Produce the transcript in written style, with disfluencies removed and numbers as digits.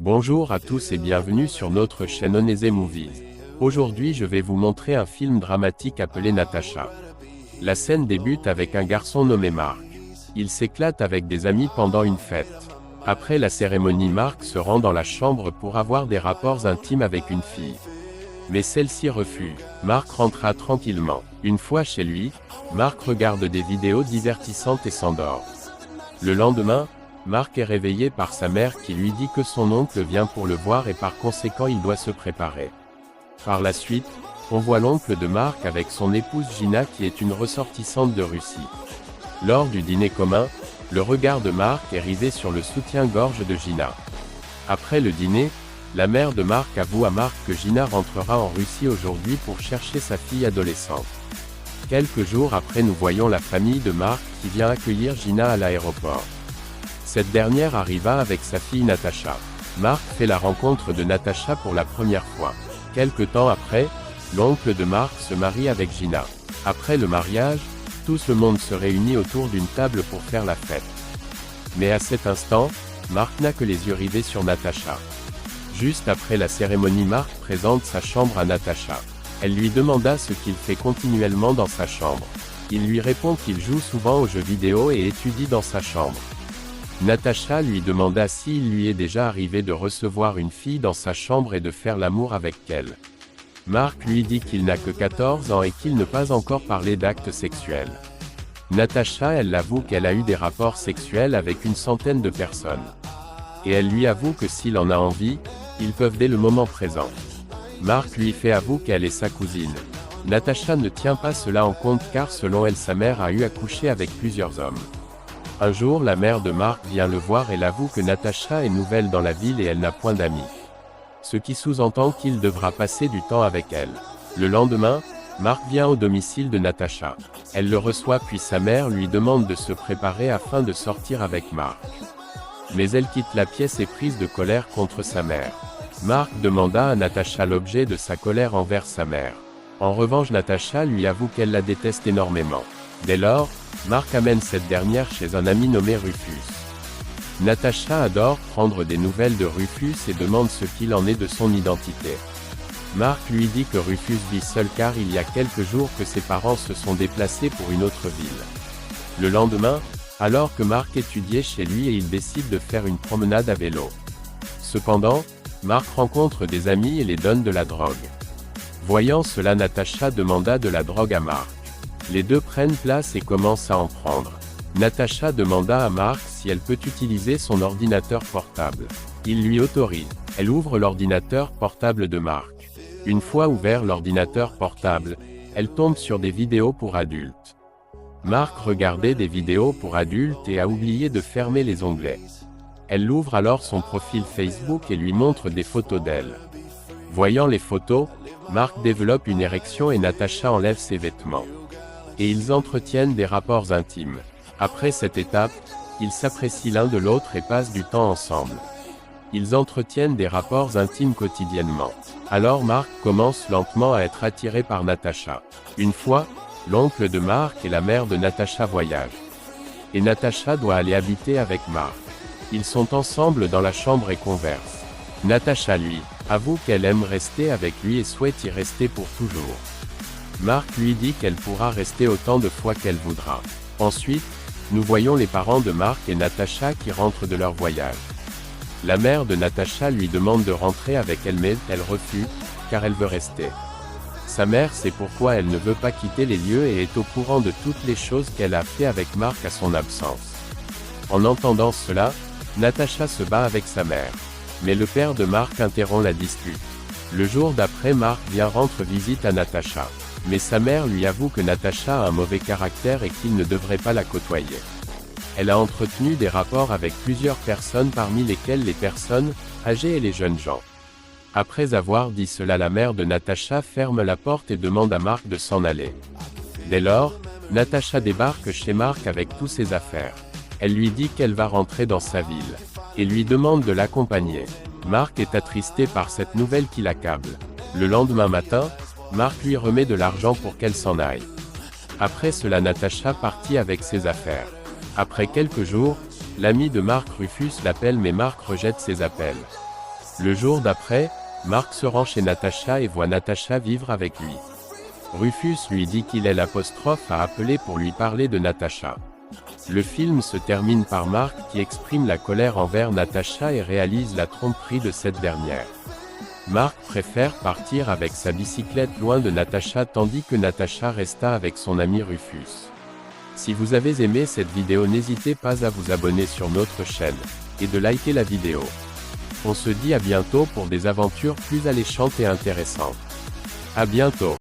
Bonjour à tous et bienvenue sur notre chaîne Oneze Movies. Aujourd'hui je vais vous montrer un film dramatique appelé Natasha. La scène débute avec un garçon nommé Mark. Il s'éclate avec des amis pendant une fête. Après la cérémonie, Mark se rend dans la chambre pour avoir des rapports intimes avec une fille. Mais celle-ci refuse. Mark rentra tranquillement. Une fois chez lui, Mark regarde des vidéos divertissantes et s'endort. Le lendemain, Mark est réveillé par sa mère qui lui dit que son oncle vient pour le voir et par conséquent il doit se préparer. Par la suite, on voit l'oncle de Mark avec son épouse Gina qui est une ressortissante de Russie. Lors du dîner commun, le regard de Mark est rivé sur le soutien-gorge de Gina. Après le dîner, la mère de Mark avoue à Mark que Gina rentrera en Russie aujourd'hui pour chercher sa fille adolescente. Quelques jours après, nous voyons la famille de Mark qui vient accueillir Gina à l'aéroport. Cette dernière arriva avec sa fille Natasha. Mark fait la rencontre de Natasha pour la première fois. Quelque temps après, l'oncle de Mark se marie avec Gina. Après le mariage, tout le monde se réunit autour d'une table pour faire la fête. Mais à cet instant, Mark n'a que les yeux rivés sur Natasha. Juste après la cérémonie, Mark présente sa chambre à Natasha. Elle lui demanda ce qu'il fait continuellement dans sa chambre. Il lui répond qu'il joue souvent aux jeux vidéo et étudie dans sa chambre. Natasha lui demanda s'il lui est déjà arrivé de recevoir une fille dans sa chambre et de faire l'amour avec elle. Mark lui dit qu'il n'a que 14 ans et qu'il ne pas encore parlé d'actes sexuels. Natasha, elle avoue qu'elle a eu des rapports sexuels avec une centaine de personnes. Et elle lui avoue que s'il en a envie, ils peuvent dès le moment présent. Mark lui fait avouer qu'elle est sa cousine. Natasha ne tient pas cela en compte car selon elle sa mère a eu à coucher avec plusieurs hommes. Un jour la mère de Mark vient le voir et l'avoue que Natasha est nouvelle dans la ville et elle n'a point d'amis. Ce qui sous-entend qu'il devra passer du temps avec elle. Le lendemain, Mark vient au domicile de Natasha. Elle le reçoit puis sa mère lui demande de se préparer afin de sortir avec Mark. Mais elle quitte la pièce et prise de colère contre sa mère. Mark demanda à Natasha l'objet de sa colère envers sa mère. En revanche, Natasha lui avoue qu'elle la déteste énormément. Dès lors, Mark amène cette dernière chez un ami nommé Rufus. Natasha adore prendre des nouvelles de Rufus et demande ce qu'il en est de son identité. Mark lui dit que Rufus vit seul car il y a quelques jours que ses parents se sont déplacés pour une autre ville. Le lendemain, alors que Mark étudiait chez lui et il décide de faire une promenade à vélo. Cependant, Mark rencontre des amis et les donne de la drogue. Voyant cela, Natasha demanda de la drogue à Mark. Les deux prennent place et commencent à en prendre. Natasha demanda à Mark si elle peut utiliser son ordinateur portable. Il lui autorise. Elle ouvre l'ordinateur portable de Mark. Une fois ouvert l'ordinateur portable, elle tombe sur des vidéos pour adultes. Mark regardait des vidéos pour adultes et a oublié de fermer les onglets. Elle ouvre alors son profil Facebook et lui montre des photos d'elle. Voyant les photos, Mark développe une érection et Natasha enlève ses vêtements. Et ils entretiennent des rapports intimes. Après cette étape, ils s'apprécient l'un de l'autre et passent du temps ensemble. Ils entretiennent des rapports intimes quotidiennement. Alors Mark commence lentement à être attiré par Natasha. Une fois, l'oncle de Mark et la mère de Natasha voyagent. Et Natasha doit aller habiter avec Mark. Ils sont ensemble dans la chambre et conversent. Natasha lui avoue qu'elle aime rester avec lui et souhaite y rester pour toujours. Mark lui dit qu'elle pourra rester autant de fois qu'elle voudra. Ensuite, nous voyons les parents de Mark et Natasha qui rentrent de leur voyage. La mère de Natasha lui demande de rentrer avec elle mais elle refuse, car elle veut rester. Sa mère sait pourquoi elle ne veut pas quitter les lieux et est au courant de toutes les choses qu'elle a fait avec Mark à son absence. En entendant cela, Natasha se bat avec sa mère. Mais le père de Mark interrompt la dispute. Le jour d'après, Mark vient rendre visite à Natasha. Mais sa mère lui avoue que Natasha a un mauvais caractère et qu'il ne devrait pas la côtoyer. Elle a entretenu des rapports avec plusieurs personnes parmi lesquelles les personnes âgées et les jeunes gens. Après avoir dit cela, la mère de Natasha ferme la porte et demande à Mark de s'en aller. Dès lors, Natasha débarque chez Mark avec tous ses affaires. Elle lui dit qu'elle va rentrer dans sa ville, et lui demande de l'accompagner. Mark est attristé par cette nouvelle qui l'accable. Le lendemain matin, Mark lui remet de l'argent pour qu'elle s'en aille. Après cela, Natasha partit avec ses affaires. Après quelques jours, l'ami de Mark Rufus l'appelle mais Mark rejette ses appels. Le jour d'après, Mark se rend chez Natacha et voit Natacha vivre avec lui. Rufus lui dit qu'il est l'apostrophe à appeler pour lui parler de Natacha. Le film se termine par Mark qui exprime la colère envers Natacha et réalise la tromperie de cette dernière. Mark préfère partir avec sa bicyclette loin de Natacha tandis que Natacha resta avec son ami Rufus. Si vous avez aimé cette vidéo, n'hésitez pas à vous abonner sur notre chaîne, et de liker la vidéo. On se dit à bientôt pour des aventures plus alléchantes et intéressantes. À bientôt.